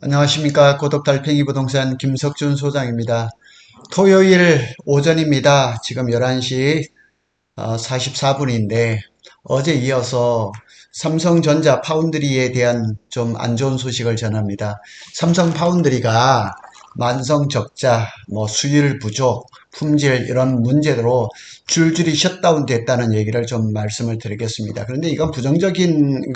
안녕하십니까. 고독달팽이 부동산 김석준 소장입니다. 토요일 오전입니다. 지금 11시 44분인데 어제 이어서 삼성전자 파운드리에 대한 좀 안 좋은 소식을 전합니다. 삼성 파운드리가 만성 적자, 수율 부족, 품질 이런 문제로 줄줄이 셧다운 됐다는 얘기를 좀 말씀을 드리겠습니다. 그런데 이건 부정적인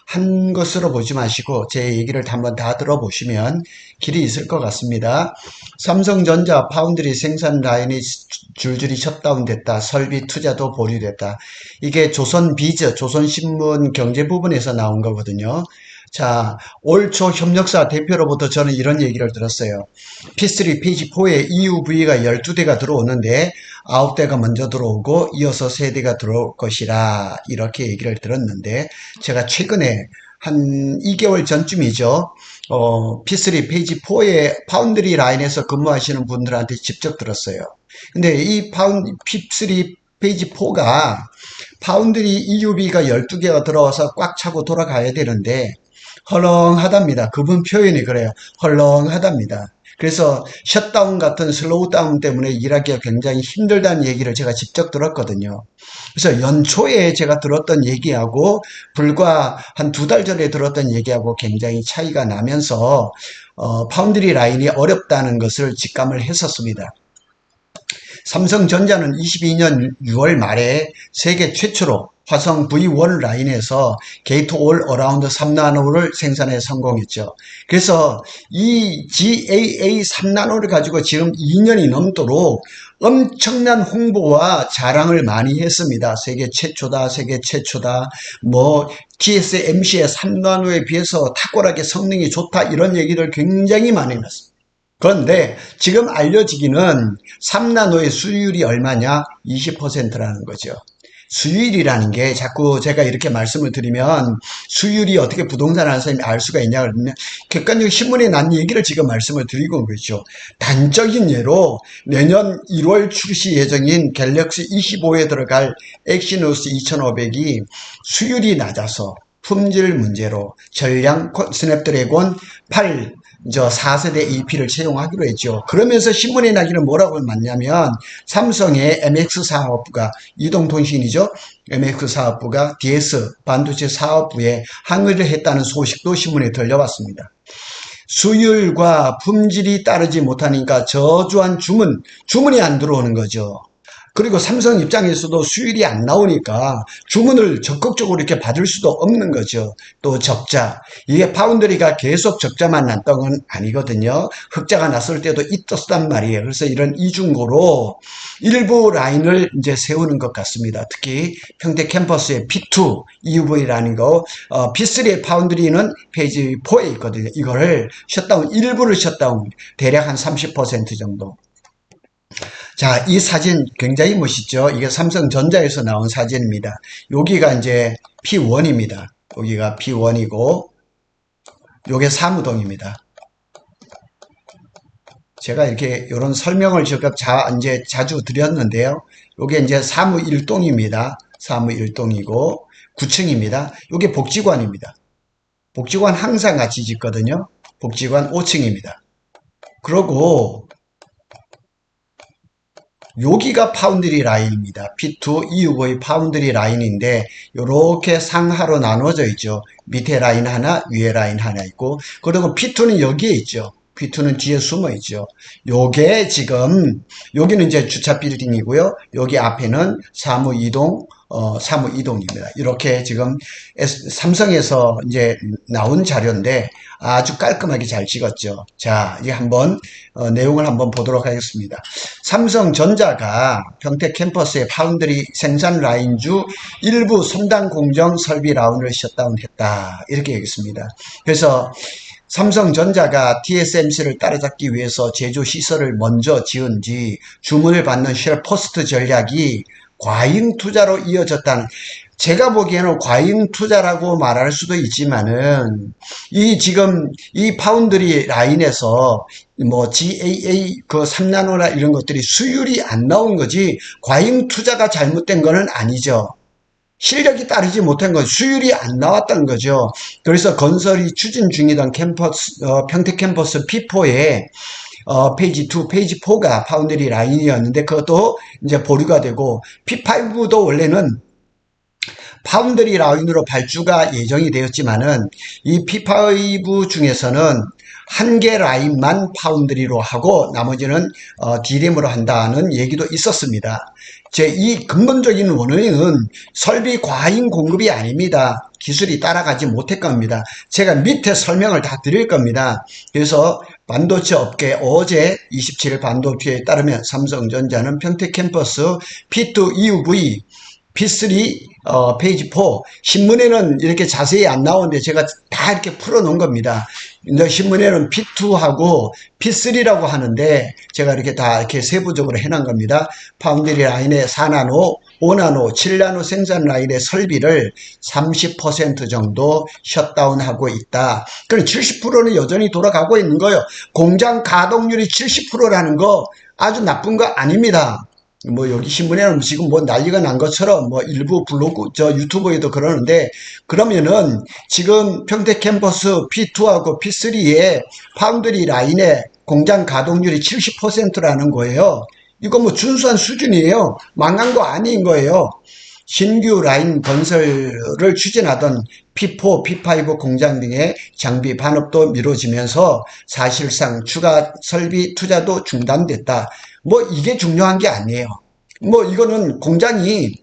한 것으로 보지 마시고 제 얘기를 한번 다 들어보시면 길이 있을 것 같습니다. 삼성전자 파운드리 생산 라인이 줄줄이 셧다운 됐다. 설비 투자도 보류됐다. 이게 조선비즈, 조선신문 경제 부분에서 나온 거거든요. 자, 올 초 협력사 대표로부터 저는 이런 얘기를 들었어요. P3 페이지 4에 EUV가 12대가 들어오는데 9대가 먼저 들어오고 이어서 3대가 들어올 것이라 이렇게 얘기를 들었는데 제가 최근에 한 2개월 전쯤이죠. P3 페이지 4의 파운드리 라인에서 근무하시는 분들한테 직접 들었어요. 근데 이 P3 페이지 4가 파운드리 EUV가 12개가 들어와서 꽉 차고 돌아가야 되는데 헐렁하답니다. 그분 표현이 그래요. 헐렁하답니다. 그래서 셧다운 같은 슬로우다운 때문에 일하기가 굉장히 힘들다는 얘기를 제가 직접 들었거든요. 그래서 연초에 제가 들었던 얘기하고 불과 한 2달 전에 들었던 얘기하고 굉장히 차이가 나면서 파운드리 라인이 어렵다는 것을 직감을 했었습니다. 삼성전자는 22년 6월 말에 세계 최초로 화성 V1 라인에서 게이트 올 어라운드 3나노를 생산에 성공했죠. 그래서 이 GAA 3나노를 가지고 지금 2년이 넘도록 엄청난 홍보와 자랑을 많이 했습니다. 세계 최초다, 세계 최초다. TSMC의 3나노에 비해서 탁월하게 성능이 좋다 이런 얘기를 굉장히 많이 했습니다. 그런데 지금 알려지기는 3나노의 수율이 얼마냐? 20%라는 거죠. 수율이라는 게 자꾸 제가 이렇게 말씀을 드리면 수율이 어떻게 부동산 하는 사람이 알 수가 있냐 그러면 객관적 신문에 난 얘기를 지금 말씀을 드리고 있죠. 단적인 예로 내년 1월 출시 예정인 갤럭시 25에 들어갈 엑시노스 2500이 수율이 낮아서 품질 문제로 전량 스냅드래곤 8 4세대 AP를 채용하기로 했죠. 그러면서 신문에 나기는 뭐라고 맞냐면 삼성의 MX 사업부가 이동통신이죠. MX 사업부가 DS 반도체 사업부에 항의를 했다는 소식도 신문에 들려왔습니다. 수율과 품질이 따르지 못하니까 저조한 주문이 안 들어오는 거죠. 그리고 삼성 입장에서도 수율이 안 나오니까 주문을 적극적으로 이렇게 받을 수도 없는 거죠. 또 적자. 이게 파운드리가 계속 적자만 났던 건 아니거든요. 흑자가 났을 때도 있었단 말이에요. 그래서 이런 이중고로 일부 라인을 이제 세우는 것 같습니다. 특히 평택 캠퍼스의 P2 EUV라는 거, P3의 파운드리는 페이지 4에 있거든요. 이거를 일부를 셧다운, 대략 한 30% 정도. 자, 이 사진 굉장히 멋있죠? 이게 삼성전자에서 나온 사진입니다. 여기가 이제 P1입니다. 여기가 P1이고, 요게 사무동입니다. 제가 이렇게 이런 설명을 제가 이제 자주 드렸는데요. 요게 이제 사무 1동입니다. 사무 1동이고, 9층입니다. 요게 복지관입니다. 복지관 항상 같이 짓거든요. 복지관 5층입니다. 그러고, 여기가 파운드리 라인입니다. P2 EUV 파운드리 라인인데 이렇게 상하로 나눠져 있죠. 밑에 라인 하나, 위에 라인 하나 있고, 그리고 P2는 여기에 있죠. P2는 뒤에 숨어 있죠. 요게 지금 여기는 이제 주차 빌딩이고요. 여기 앞에는 사무 이동, 사무 이동입니다. 이렇게 지금 삼성에서 이제 나온 자료인데 아주 깔끔하게 잘 찍었죠. 자, 이제 한번 내용을 한번 보도록 하겠습니다. 삼성전자가 평택 캠퍼스의 파운드리 생산 라인주 일부 첨단 공정 설비 라운을 셧다운했다. 이렇게 얘기했습니다. 그래서 삼성전자가 TSMC를 따라잡기 위해서 제조 시설을 먼저 지은 뒤 주문을 받는 쉘포스트 전략이 과잉 투자로 이어졌다는, 제가 보기에는 과잉 투자라고 말할 수도 있지만은 지금 이 파운드리 라인에서 GAA 3나노나 이런 것들이 수율이 안 나온 거지 과잉 투자가 잘못된 거는 아니죠. 실력이 따르지 못한 건 수율이 안 나왔던 거죠. 그래서 건설이 추진 중이던 평택 캠퍼스 P4에 페이지 2, 페이지 4가 파운드리 라인이었는데 그것도 이제 보류가 되고 P5도 원래는 파운드리 라인으로 발주가 예정이 되었지만은 이 P5 중에서는 한 개 라인만 파운드리로 하고 나머지는 D램으로 한다는 얘기도 있었습니다. 이 근본적인 원인은 설비 과잉 공급이 아닙니다. 기술이 따라가지 못할 겁니다. 제가 밑에 설명을 다 드릴 겁니다. 그래서 반도체 업계 어제 27일 반도체에 따르면 삼성전자는 평택 캠퍼스 P2 EUV P3 페이지 4 신문에는 이렇게 자세히 안 나오는데 제가 다 이렇게 풀어 놓은 겁니다. 근데 신문에는 P2하고 P3라고 하는데 제가 이렇게 다 이렇게 세부적으로 해놓은 겁니다. 파운드리 라인의 4나노, 5나노, 7나노 생산 라인의 설비를 30% 정도 셧다운하고 있다. 그럼 70%는 여전히 돌아가고 있는 거예요. 공장 가동률이 70%라는 거 아주 나쁜 거 아닙니다. 뭐 여기 신문에는 지금 뭐 난리가 난 것처럼 뭐 일부 블로그 유튜브에도 그러는데 그러면은 지금 평택 캠퍼스 P2하고 P3의 파운드리 라인의 공장 가동률이 70%라는 거예요. 이거 뭐 준수한 수준이에요. 망한 거 아닌 거예요. 신규 라인 건설을 추진하던 P4, P5 공장 등의 장비 반업도 미뤄지면서 사실상 추가 설비 투자도 중단됐다. 뭐 이게 중요한 게 아니에요. 뭐 이거는 공장이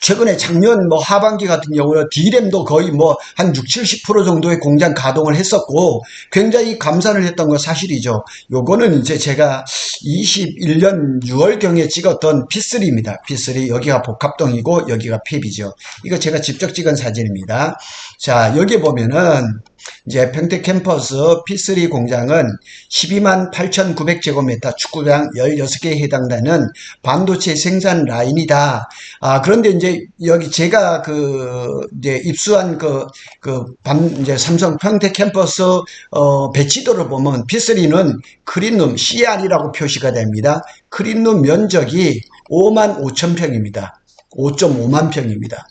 최근에 작년 뭐 하반기 같은 경우는 D램도 거의 뭐 한 6, 70% 정도의 공장 가동을 했었고 굉장히 감산을 했던 건 사실이죠. 요거는 이제 제가 21년 6월경에 찍었던 P3입니다. P3 여기가 복합동이고 여기가 폐비죠. 이거 제가 직접 찍은 사진입니다. 자, 여기 보면은 이제 평택 캠퍼스 P3 공장은 12만 8,900제곱미터 축구장 16개에 해당되는 반도체 생산 라인이다. 그런데 이제 여기 제가 이제 입수한 이제 삼성 평택 캠퍼스 배치도를 보면 P3는 클린룸 CR이라고 표시가 됩니다. 클린룸 면적이 5만 5천 평입니다. 5.5만 평입니다.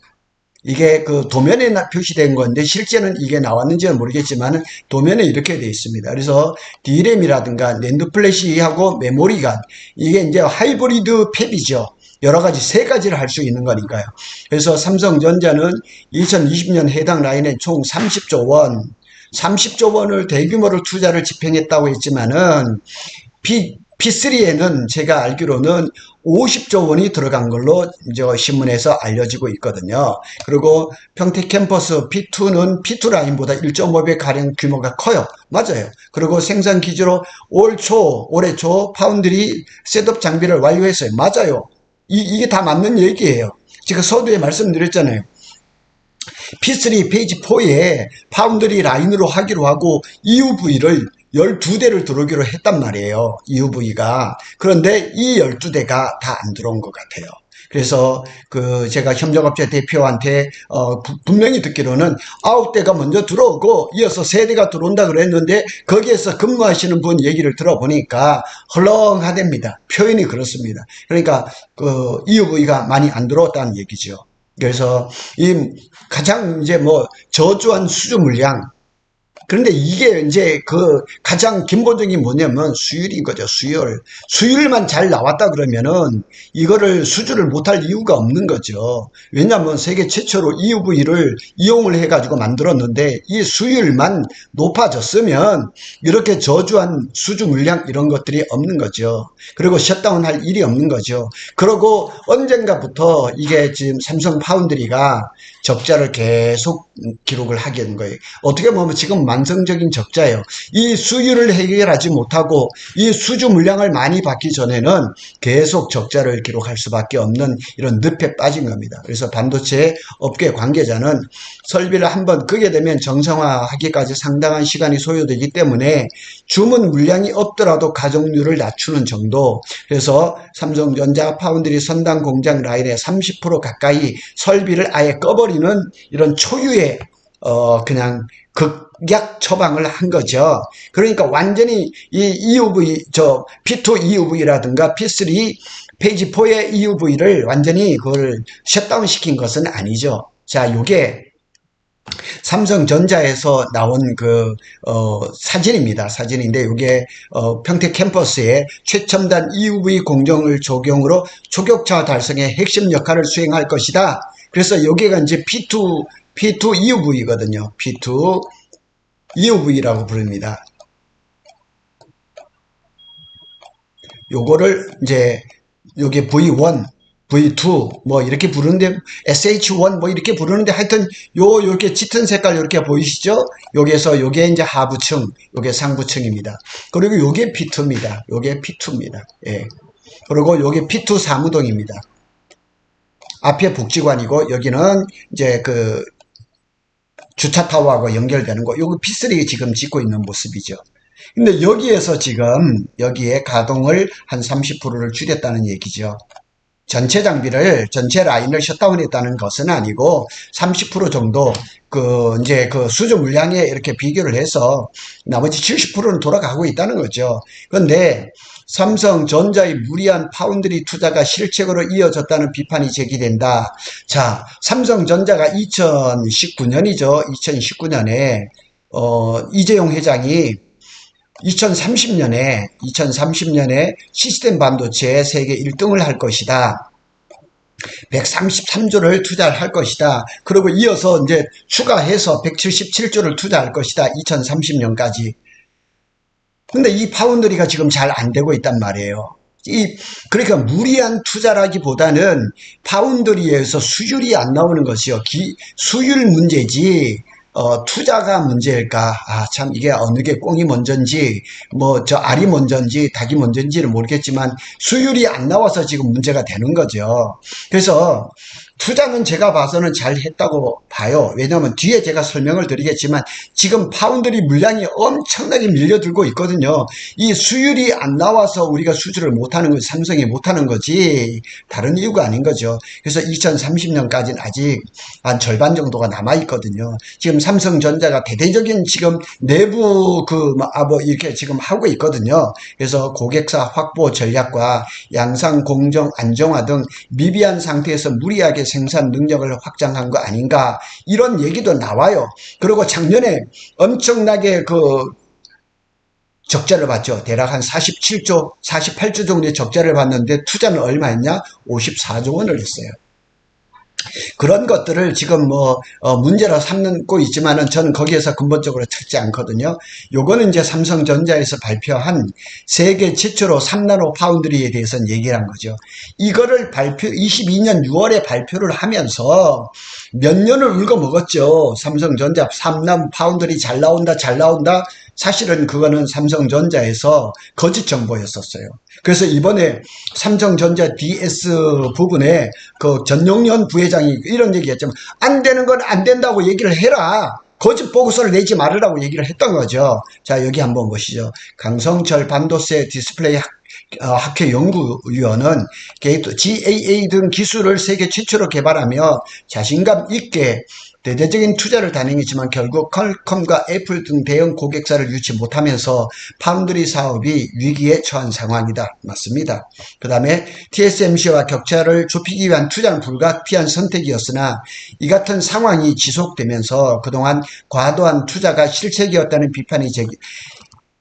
이게 도면에 표시된 건데 실제는 이게 나왔는지는 모르겠지만 도면에 이렇게 되어 있습니다. 그래서 D램이라든가 낸드 플래시하고 메모리가 이게 이제 하이브리드 팹이죠. 여러 가지 세 가지를 할 수 있는 거니까요. 그래서 삼성전자는 2020년 해당 라인에 총 30조 원을 대규모로 투자를 집행했다고 했지만은 P3에는 제가 알기로는 50조 원이 들어간 걸로 이제 신문에서 알려지고 있거든요. 그리고 평택 캠퍼스 P2는 P2 라인보다 1.5배 가량 규모가 커요. 맞아요. 그리고 생산 기지로 올해 초 파운드리 셋업 장비를 완료했어요. 맞아요. 이게 다 맞는 얘기예요. 제가 서두에 말씀드렸잖아요. P3 페이지 4에 파운드리 라인으로 하기로 하고 EUV를 12대를 들어오기로 했단 말이에요. EUV가. 그런데 이 12대가 다 안 들어온 것 같아요. 그래서 제가 협력업체 대표한테 분명히 듣기로는 9대가 먼저 들어오고 이어서 3대가 들어온다 그랬는데 거기에서 근무하시는 분 얘기를 들어보니까 헐렁하답니다. 표현이 그렇습니다. 그러니까 EUV가 많이 안 들어왔다는 얘기죠. 그래서 이 가장 이제 뭐 저조한 수주 물량, 그런데 이게 이제 가장 근본적인 뭐냐면 수율인 거죠. 수율만 잘 나왔다 그러면은 이거를 수주를 못할 이유가 없는 거죠. 왜냐하면 세계 최초로 EUV를 이용을 해가지고 만들었는데 이 수율만 높아졌으면 이렇게 저조한 수주 물량 이런 것들이 없는 거죠. 그리고 셧다운 할 일이 없는 거죠. 그리고 언젠가부터 이게 지금 삼성 파운드리가 적자를 계속 기록을 하게 된 거예요. 어떻게 보면 지금 만성적인 적자예요. 이 수율을 해결하지 못하고 이 수주 물량을 많이 받기 전에는 계속 적자를 기록할 수밖에 없는 이런 늪에 빠진 겁니다. 그래서 반도체 업계 관계자는 설비를 한번 끄게 되면 정상화하기까지 상당한 시간이 소요되기 때문에 주문 물량이 없더라도 가동률을 낮추는 정도, 그래서 삼성전자 파운드리 선단 공장 라인의 30% 가까이 설비를 아예 꺼버리는 이런 초유의 그냥 극약 처방을 한 거죠. 그러니까 완전히 이 EUV, P2 EUV라든가 P3 페이지 4의 EUV를 완전히 그걸 셧다운 시킨 것은 아니죠. 자, 요게 삼성전자에서 나온 사진입니다. 사진인데 이게 평택 캠퍼스에 최첨단 EUV 공정을 적용으로 초격차 달성에 핵심 역할을 수행할 것이다. 그래서 여기가 이제 P2 EUV거든요. P2 EUV라고 부릅니다. 요거를 이제 요게 V1, V2 뭐 이렇게 부르는데 SH1 뭐 이렇게 부르는데 하여튼 요렇게 짙은 색깔 요렇게 보이시죠? 여기에서 요게 이제 하부층, 요게 상부층입니다. 그리고 요게 P2입니다. 요게 P2입니다. 예. 그리고 요게 P2 사무동입니다. 앞에 복지관이고 여기는 이제 그 주차 타워하고 연결되는 거. 요거 P3 지금 짓고 있는 모습이죠. 근데 여기에서 지금 여기에 가동을 한 30%를 줄였다는 얘기죠. 전체 장비를 전체 라인을 셧다운했다는 것은 아니고 30% 정도 이제 수주 물량에 이렇게 비교를 해서 나머지 70%는 돌아가고 있다는 거죠. 그런데 삼성전자의 무리한 파운드리 투자가 실책으로 이어졌다는 비판이 제기된다. 자, 삼성전자가 2019년이죠. 2019년에 이재용 회장이 2030년에 시스템 반도체 세계 1등을 할 것이다. 133조를 투자를 할 것이다. 그리고 이어서 이제 추가해서 177조를 투자할 것이다. 2030년까지. 근데 이 파운드리가 지금 잘 안 되고 있단 말이에요. 그러니까 무리한 투자라기보다는 파운드리에서 수율이 안 나오는 것이요. 수율 문제지. 투자가 문제일까? 참, 이게 어느 게 꽁이 먼저인지, 알이 먼저인지, 닭이 먼저인지는 모르겠지만, 수율이 안 나와서 지금 문제가 되는 거죠. 그래서, 투자는 제가 봐서는 잘 했다고 봐요. 왜냐하면 뒤에 제가 설명을 드리겠지만 지금 파운드리 물량이 엄청나게 밀려들고 있거든요. 이 수율이 안 나와서 우리가 수주를 못하는 거지, 삼성이 못하는 거지 다른 이유가 아닌 거죠. 그래서 2030년까지는 아직 한 절반 정도가 남아있거든요. 지금 삼성전자가 대대적인 지금 내부 이렇게 지금 하고 있거든요. 그래서 고객사 확보 전략과 양상 공정 안정화 등 미비한 상태에서 무리하게 생산 능력을 확장한 거 아닌가 이런 얘기도 나와요. 그리고 작년에 엄청나게 적자를 봤죠. 대략 한 47조, 48조 정도의 적자를 봤는데 투자는 얼마 했냐? 54조 원을 했어요. 그런 것들을 지금 문제로 삼고 있지만은 저는 거기에서 근본적으로 찾지 않거든요. 요거는 이제 삼성전자에서 발표한 세계 최초로 3나노 파운드리에 대해서는 얘기를 한 거죠. 이거를 22년 6월에 발표를 하면서 몇 년을 울고 먹었죠. 삼성전자 3나노 파운드리 잘 나온다. 사실은 그거는 삼성전자에서 거짓 정보였었어요. 그래서 이번에 삼성전자 DS 부분에 전용년 부회장이 이런 얘기했지만 안 되는 건 안 된다고 얘기를 해라. 거짓 보고서를 내지 말으라고 얘기를 했던 거죠. 자, 여기 한번 보시죠. 강성철 반도체 디스플레이 학회 연구위원은 게이트 GAA 등 기술을 세계 최초로 개발하며 자신감 있게 대대적인 투자를 단행했지만 결국 퀄컴과 애플 등 대형 고객사를 유치 못하면서 파운드리 사업이 위기에 처한 상황이다. 맞습니다. 그 다음에 TSMC와 격차를 좁히기 위한 투자는 불가피한 선택이었으나 이 같은 상황이 지속되면서 그동안 과도한 투자가 실책이었다는 비판이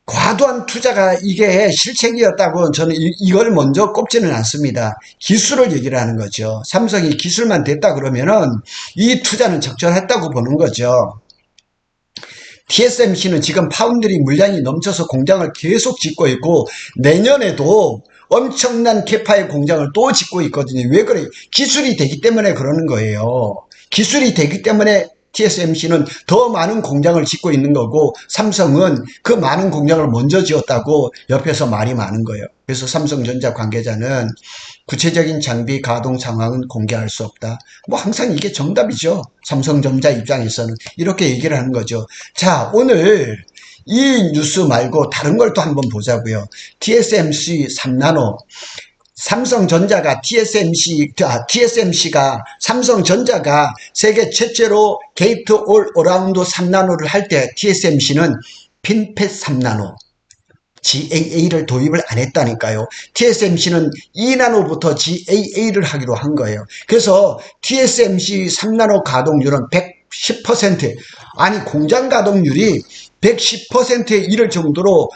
과도한 투자가 이게 실책이었다고 저는 이걸 먼저 꼽지는 않습니다. 기술을 얘기를 하는 거죠. 삼성이 기술만 됐다 그러면은 이 투자는 적절했다고 보는 거죠. TSMC는 지금 파운드리 물량이 넘쳐서 공장을 계속 짓고 있고 내년에도 엄청난 캐파의 공장을 또 짓고 있거든요. 왜 그래? 기술이 되기 때문에 그러는 거예요. 기술이 되기 때문에 TSMC는 더 많은 공장을 짓고 있는 거고 삼성은 그 많은 공장을 먼저 지었다고 옆에서 말이 많은 거예요. 그래서 삼성전자 관계자는 구체적인 장비 가동 상황은 공개할 수 없다. 항상 이게 정답이죠. 삼성전자 입장에서는 이렇게 얘기를 하는 거죠. 자, 오늘 이 뉴스 말고 다른 걸 또 한번 보자고요. TSMC 3나노 TSMC가 삼성전자가 세계 최초로 게이트 올 어라운드 3나노를 할 때 TSMC는 핀펫 3나노. GAA를 도입을 안 했다니까요. TSMC는 2나노부터 GAA를 하기로 한 거예요. 그래서 TSMC 3나노 가동률은 110%, 아니 공장 가동률이 110%에 이를 정도로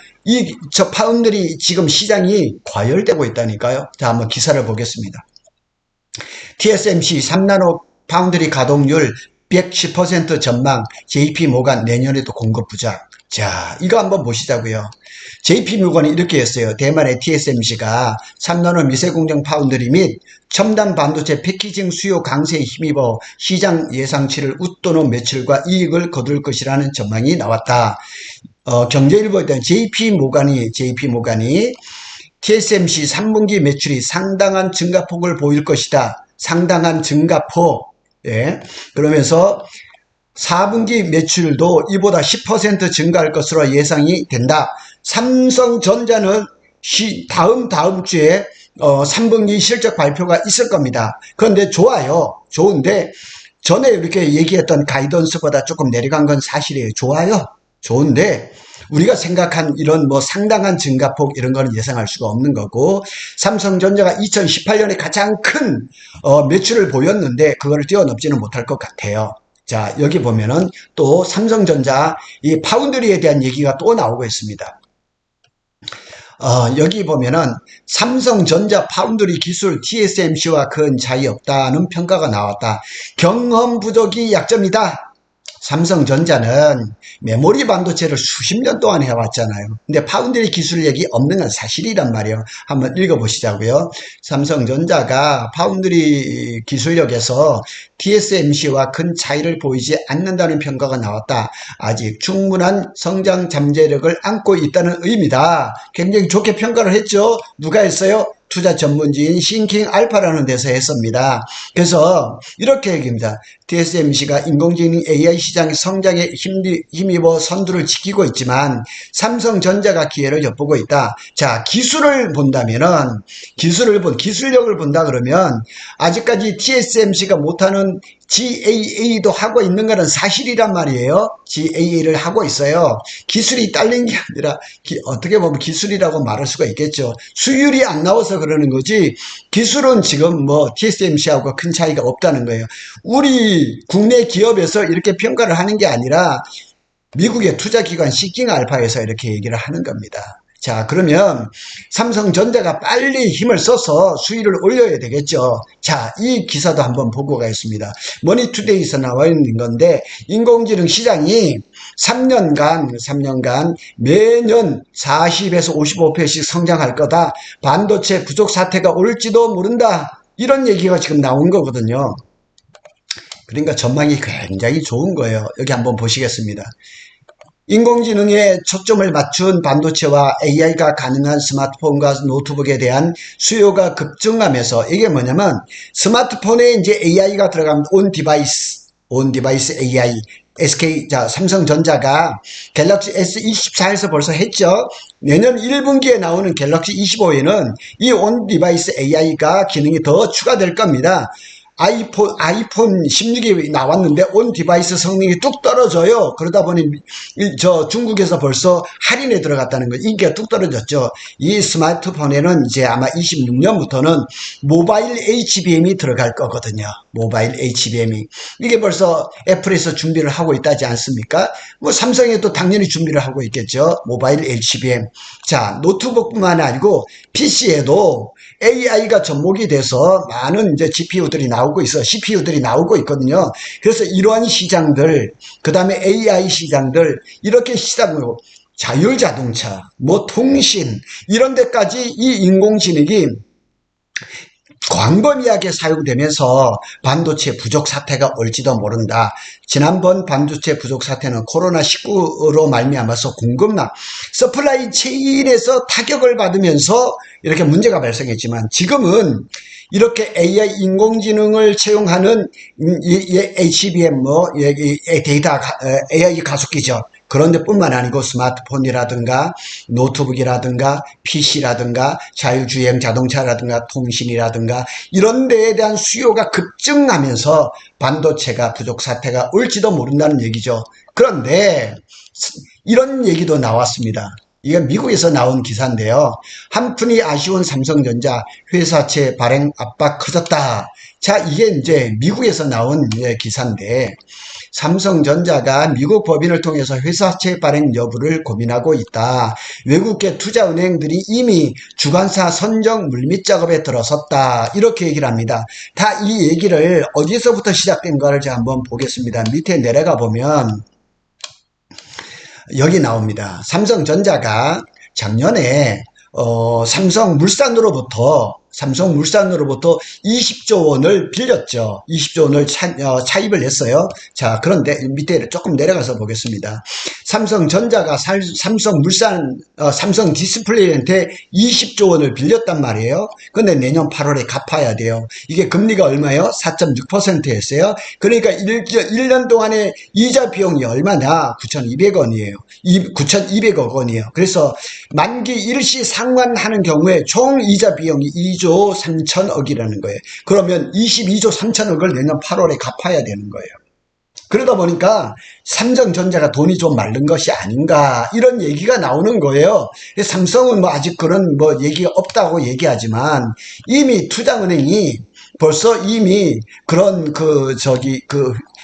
저 파운드리 지금 시장이 과열되고 있다니까요. 자, 한번 기사를 보겠습니다. TSMC 3나노 파운드리 가동률 110% 전망, JP모간 내년에도 공급 부작. 자, 이거 한번 보시자고요. JP모건이 이렇게 했어요. 대만의 TSMC가 3나노 미세공정 파운드리 및 첨단 반도체 패키징 수요 강세에 힘입어 시장 예상치를 웃도는 매출과 이익을 거둘 것이라는 전망이 나왔다. 경제일보에 대한 JP모건이 TSMC 3분기 매출이 상당한 증가폭을 보일 것이다. 상당한 증가폭. 예. 그러면서 4분기 매출도 이보다 10% 증가할 것으로 예상이 된다. 삼성전자는 다음 주에 3분기 실적 발표가 있을 겁니다. 그런데 좋아요. 좋은데 전에 이렇게 얘기했던 가이던스보다 조금 내려간 건 사실이에요. 좋아요. 좋은데 우리가 생각한 이런 뭐 상당한 증가폭 이런 거는 예상할 수가 없는 거고, 삼성전자가 2018년에 가장 큰 매출을 보였는데 그거를 뛰어넘지는 못할 것 같아요. 자, 여기 보면은 또 삼성전자 이 파운드리에 대한 얘기가 또 나오고 있습니다. 여기 보면은 삼성전자 파운드리 기술 TSMC와 큰 차이 없다는 평가가 나왔다. 경험 부족이 약점이다. 삼성전자는 메모리 반도체를 수십 년 동안 해왔잖아요. 근데 파운드리 기술 얘기 없는 건 사실이란 말이에요. 한번 읽어보시자고요. 삼성전자가 파운드리 기술력에서 TSMC와 큰 차이를 보이지 않는다는 평가가 나왔다. 아직 충분한 성장 잠재력을 안고 있다는 의미다. 굉장히 좋게 평가를 했죠. 누가 했어요? 투자 전문지인 싱킹 알파라는 데서 했습니다. 그래서 이렇게 얘기합니다. TSMC가 인공지능 AI 시장 성장에 힘입어 선두를 지키고 있지만 삼성전자가 기회를 엿보고 있다. 자, 기술력을 본다 그러면 아직까지 TSMC가 못하는 GAA도 하고 있는 것은 사실이란 말이에요. GAA를 하고 있어요. 기술이 딸린 게 아니라 어떻게 보면 기술이라고 말할 수가 있겠죠. 수율이 안 나와서 그러는 거지 기술은 지금 뭐 TSMC하고 큰 차이가 없다는 거예요. 우리 국내 기업에서 이렇게 평가를 하는 게 아니라 미국의 투자기관 시킹 알파에서 이렇게 얘기를 하는 겁니다. 자, 그러면 삼성전자가 빨리 힘을 써서 수위를 올려야 되겠죠. 자, 이 기사도 한번 보고 가겠습니다. 머니투데이에서 나와 있는 건데 인공지능 시장이 3년간 매년 40에서 55%씩 성장할 거다. 반도체 부족 사태가 올지도 모른다. 이런 얘기가 지금 나온 거거든요. 그러니까 전망이 굉장히 좋은 거예요. 여기 한번 보시겠습니다. 인공지능에 초점을 맞춘 반도체와 AI가 가능한 스마트폰과 노트북에 대한 수요가 급증하면서 이게 뭐냐면 스마트폰에 이제 AI가 들어가면 온 디바이스 AI 삼성전자가 갤럭시 S24에서 벌써 했죠. 내년 1분기에 나오는 갤럭시 25에는 이 온 디바이스 AI가 기능이 더 추가될 겁니다. 아이폰 16이 나왔는데 온 디바이스 성능이 뚝 떨어져요. 그러다 보니 중국에서 벌써 할인에 들어갔다는 거, 인기가 뚝 떨어졌죠. 이 스마트폰에는 이제 아마 26년부터는 모바일 HBM이 들어갈 거거든요. 모바일 HBM이. 이게 벌써 애플에서 준비를 하고 있다지 않습니까? 뭐 삼성에도 당연히 준비를 하고 있겠죠. 모바일 HBM. 자, 노트북뿐만 아니고 PC에도 AI가 접목이 돼서 많은 이제 GPU들이 나오고 있어. CPU들이 나오고 있거든요. 그래서 이러한 시장들, 그 다음에 AI 시장들, 이렇게 시장으로 자율자동차, 뭐 통신, 이런 데까지 이 인공지능이 광범위하게 사용되면서 반도체 부족 사태가 올지도 모른다. 지난번 반도체 부족 사태는 코로나19로 말미암아서 공급망, 서플라이 체인에서 타격을 받으면서 이렇게 문제가 발생했지만 지금은 이렇게 AI 인공지능을 채용하는 HBM 데이터 AI 가속기죠. 그런 데뿐만 아니고 스마트폰이라든가 노트북이라든가 PC라든가 자율주행 자동차라든가 통신이라든가 이런 데에 대한 수요가 급증하면서 반도체가 부족 사태가 올지도 모른다는 얘기죠. 그런데 이런 얘기도 나왔습니다. 이게 미국에서 나온 기사인데요. 한푼이 아쉬운 삼성전자 회사채 발행 압박 커졌다. 자, 이게 이제 미국에서 나온 기사인데, 삼성전자가 미국 법인을 통해서 회사채 발행 여부를 고민하고 있다. 외국계 투자은행들이 이미 주관사 선정 물밑 작업에 들어섰다. 이렇게 얘기를 합니다. 다 이 얘기를 어디서부터 시작된가를 제가 한번 보겠습니다. 밑에 내려가 보면 여기 나옵니다. 삼성전자가 작년에 삼성물산으로부터 20조 원을 빌렸죠. 20조 원을 차입을 했어요. 자, 그런데 밑에 조금 내려가서 보겠습니다. 삼성전자가 삼성 디스플레이한테 20조 원을 빌렸단 말이에요. 근데 내년 8월에 갚아야 돼요. 이게 금리가 얼마예요? 4.6%였어요. 그러니까 1년 동안의 이자 비용이 얼마냐? 9,200원이에요. 9,200억 원이에요. 그래서 만기 일시 상환하는 경우에 총 이자 비용이 2조 3천억이라는 거예요. 그러면 22조 3천억을 내년 8월에 갚아야 되는 거예요. 그러다 보니까 삼성전자가 돈이 좀 마른 것이 아닌가 이런 얘기가 나오는 거예요. 삼성은 뭐 아직 그런 뭐 얘기가 없다고 얘기하지만 이미 투자은행이 벌써 이미 그런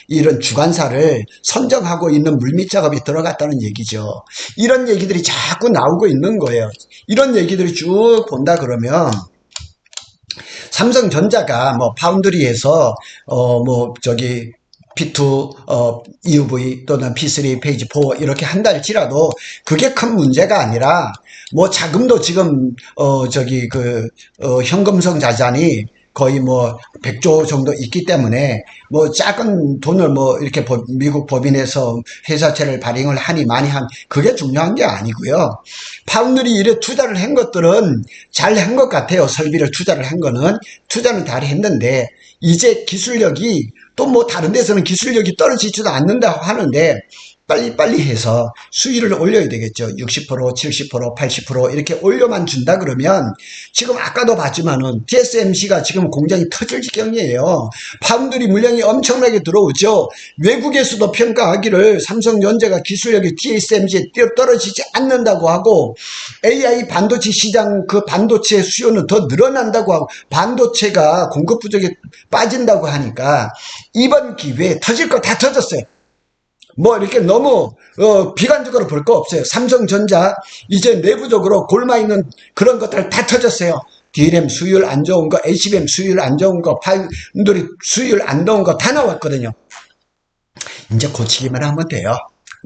이런 주관사를 선정하고 있는 물밑 작업이 들어갔다는 얘기죠. 이런 얘기들이 자꾸 나오고 있는 거예요. 이런 얘기들이 쭉 본다 그러면 삼성전자가 뭐 파운드리에서 P2, EUV 또는 P3, 페이지 4 이렇게 한달치라도 그게 큰 문제가 아니라 뭐 자금도 지금 현금성 자산이 거의 뭐 100조 정도 있기 때문에 뭐 작은 돈을 뭐 이렇게 미국 법인에서 회사채를 발행을 하니 많이 한 그게 중요한 게 아니고요. 파운드리 일에 투자를 한 것들은 잘 한 것 같아요. 설비를 투자를 한 거는 투자는 잘 했는데 이제 기술력이 또 뭐 다른 데서는 기술력이 떨어지지도 않는다고 하는데 빨리빨리 해서 수위를 올려야 되겠죠. 60%, 70%, 80% 이렇게 올려만 준다 그러면 지금 아까도 봤지만은 TSMC가 지금 공장이 터질 지경이에요. 파운드리 물량이 엄청나게 들어오죠. 외국에서도 평가하기를 삼성전자가 기술력이 TSMC에 떨어지지 않는다고 하고 AI 반도체 시장 그 반도체 수요는 더 늘어난다고 하고 반도체가 공급 부족에 빠진다고 하니까 이번 기회에 터질 거 다 터졌어요. 뭐 이렇게 너무 비관적으로 볼 거 없어요. 삼성전자 이제 내부적으로 골마 있는 그런 것들 다 터졌어요. DRAM 수율 안 좋은 거, HBM 수율 안 좋은 거, 파운드리 수율 안 좋은 거 다 나왔거든요. 이제 고치기만 하면 돼요.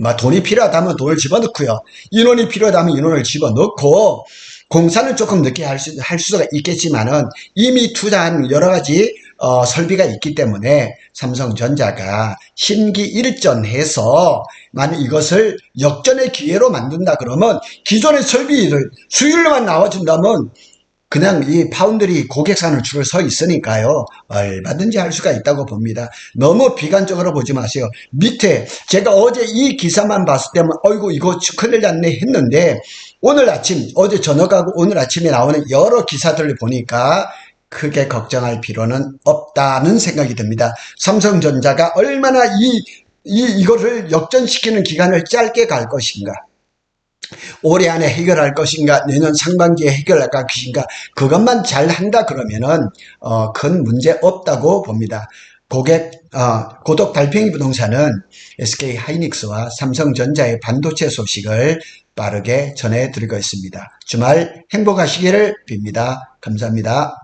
뭐 돈이 필요하다면 돈을 집어넣고요. 인원이 필요하다면 인원을 집어넣고 공사는 조금 늦게 할 수가 있겠지만은 이미 투자한 여러 가지 설비가 있기 때문에 삼성전자가 심기일전해서 만약 이것을 역전의 기회로 만든다 그러면 기존의 설비를 수율로만 나와준다면 그냥 이 파운드리 고객사는 줄 서 있으니까요. 얼마든지 할 수가 있다고 봅니다. 너무 비관적으로 보지 마세요. 밑에 제가 어제 이 기사만 봤을 때는 어이구 이거 큰일 났네 했는데 오늘 아침 어제 저녁하고 오늘 아침에 나오는 여러 기사들을 보니까 크게 걱정할 필요는 없다는 생각이 듭니다. 삼성전자가 얼마나 이거를 역전시키는 기간을 짧게 갈 것인가, 올해 안에 해결할 것인가, 내년 상반기에 해결할 것인가, 그것만 잘 한다 그러면은 큰 문제 없다고 봅니다. 고독 달팽이 부동산은 SK 하이닉스와 삼성전자의 반도체 소식을 빠르게 전해드리고 있습니다. 주말 행복하시기를 빕니다. 감사합니다.